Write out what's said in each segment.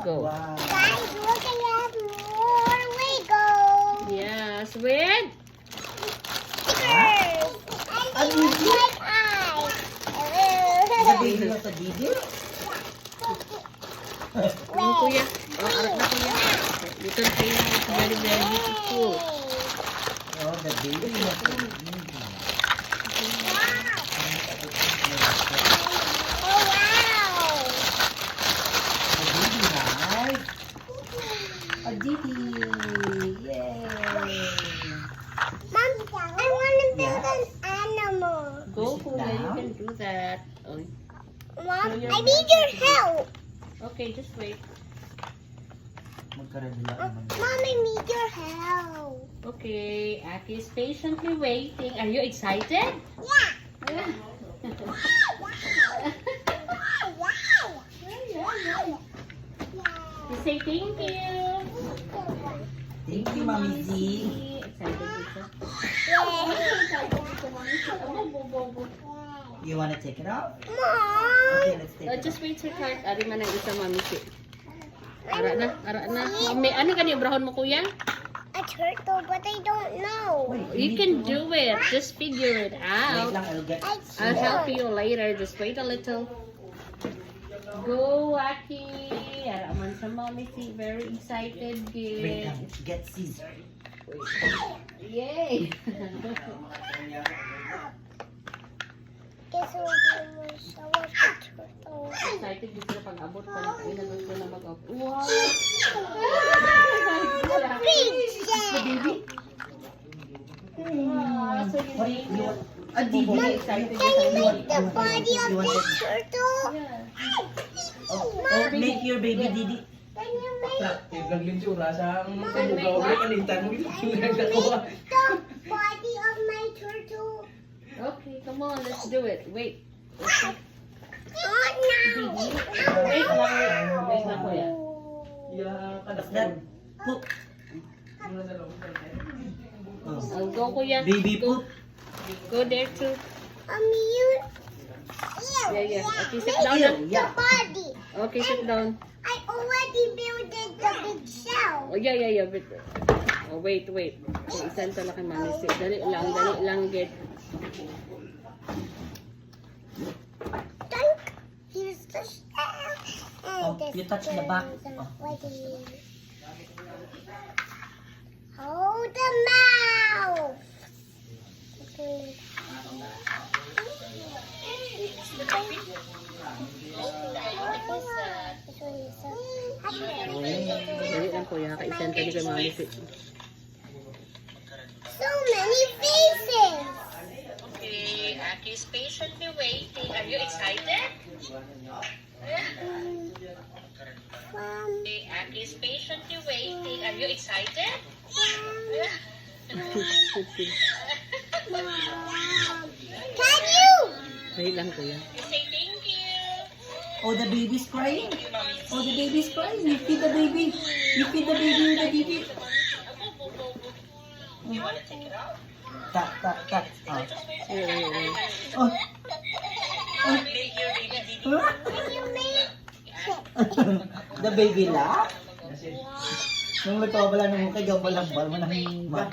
Go. Wow. Guys, look, I have more Lego. Yes, with Stickers. And these like eyes. The baby was a Didi? yung kuya. Oh, arat na kuya. You can say it's very, very beautiful. Oh, the baby was a Didi. Oh, wow. A Didi, right? A Didi. Yay. Mom, I want to build an animal. Go, Sit kuya. You down. can do that. Oh, Mom, I need your help. okay, just wait. Magkaradula naman. Mom, I need your help. Okay, Aki is patiently waiting. Are you excited? Yeah. You say thank you. Thank you, Mami Z. Excited dito. You wanna take it off? Mom. Okay, let's take it Just off. wait, sweetheart. Ari man ang isa, mami si. Ara na, ara na. May ano ganyan, brahon mo kuya? A turtle, but I don't know. Wait, You need can to- do it. Just figure it Wait out. lang, I'll get... I'll help you later. Just wait a little. Go, Aki. Ara man sa mami si. Very excited, Wait kid. lang, get scissor. Yay! Guess what we will show us the turtle. Excited dito na pag-abot pa lang. Ay, gusto na mag-up. Wow! The big shell. Wow, so you What need you want? A Didi? Mom, excited Can you dito. make the body of You want the it? turtle? Oh, make your baby Didi. Can you make Naglitsura sa Can make gawa what? kalitan mo the body of my turtle? Okay, come on, let's do it. Wait. Oh, no. Wait lang. Wait lang, kuya. Ya What's that? Poop. Oh. Oh, go, kuya. Baby Go. poop. Go there too. You. Yeah. Okay, sit Make down Ew, na. the yeah. body. Okay, sit down. I already built the big shell. Oh, yeah. But, oh, wait. Okay, isan tala kay mami. Dali lang, get. Dunk. Here's the shell. Oh, And you touch the back. spins Oh. like this. Hold the mouth. Okay. Dali lang, kuya. Kaisan tali kay mami. So many faces. Okay, Aki is patiently waiting. Are you excited? Okay, Aki is patiently waiting. Are you excited? Can you? Dali lang, kuya. Say thank you. Oh, the baby's crying. Oh, the baby's crying. You feed the baby. You feed the baby with the Didi. You want to take it out? Cut. Oh. Yeah. Oh. Oh. Can you make The baby laugh? Nung nagtawa pala ng mukha, gawa palang bal mo ng mag.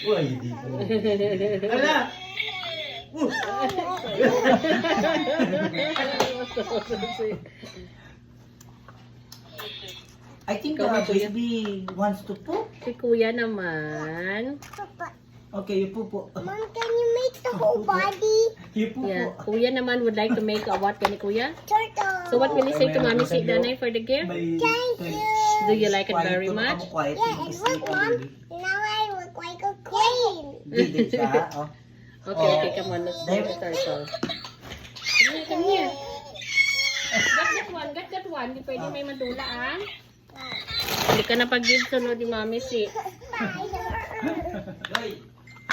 Uy, hindi ko. Ala! I think the baby wants to poop. Si kuya naman. Okay, you poop. Mom, can you make the whole body? You poop. Yeah. Kuya naman would like to make a what kani kuya? Turtle. So what will you say to Mami Si Danay for the gift? Thank you. Do you like it very much? Quiet, Yeah, and look, Mom. Now I look like a queen. Didi siya. Oh. Okay, come on, let's do the turtle. Come here. Get that one. Di pwede may madula, ah. Hindi ka na pag-give sunod ni Mami Si.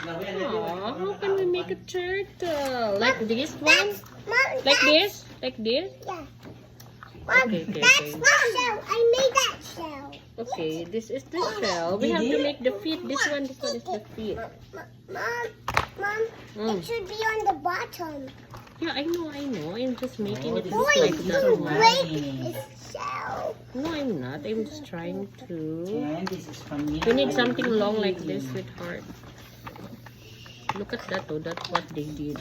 Aw, how can we make a turtle? Like this one? Mom, Like this? Like this? Yeah. Mom, Okay. that's the shell. I made that shell. Okay, this is the shell. We have to make the feet. This one is the feet. Mom, Mm. it should be on the bottom. Yeah, I know. I'm just making Oh, it this look is like so that beautiful. one. Nice. It's shell. No, I'm not. I'm just trying to. And this is from me. You need something long like this, sweetheart. Look at that, oh. That's what they did.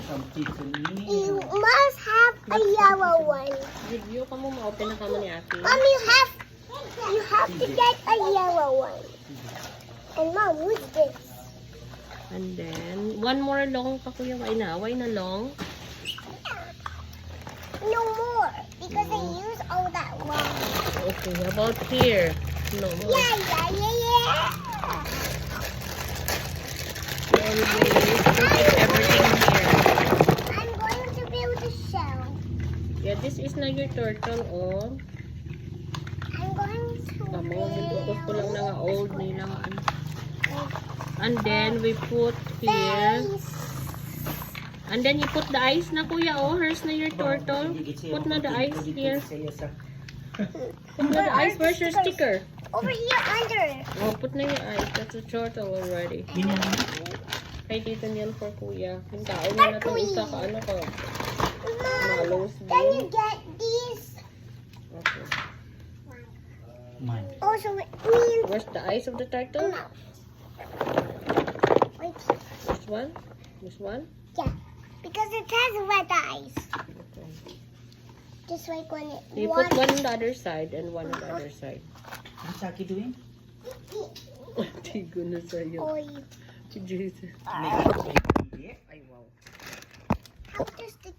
From Tiffany. You must have a yellow one. Video ka mo, ma-open na ka mo ni ate. Mom, you have to get a yellow one. And Mom, what's this? And then, one more long pa, kuya. Why na long? No more, because I used all that one. Okay, how about here? No more. Yeah. And we put everything here. I'm going to build a shell. Yeah, this is na your turtle, oh. I'm going to Tama, build bindukos ko lang na nga old nila nga. And then, we put here. ice. And then, you put the ice na, kuya, oh. Here's na your turtle. Put na the ice here. Put na the ice. Where's your sticker? Over here under. Oh, put na yung ice. That's a turtle already. Kay Tito Niel for kuya. Yung tao na na itong isa ka, ano ka? Mom, Malos can din. you get these? Okay. Mine. Also, it means Where's the eyes of the turtle? wait, This one? This one? yeah, because it has red eyes. Okay. Just like when it So you put one on the other side and one on the other side. What's Saki doing? Tigo na sa'yo. Oy, Jesus. Ay, wow. how to stick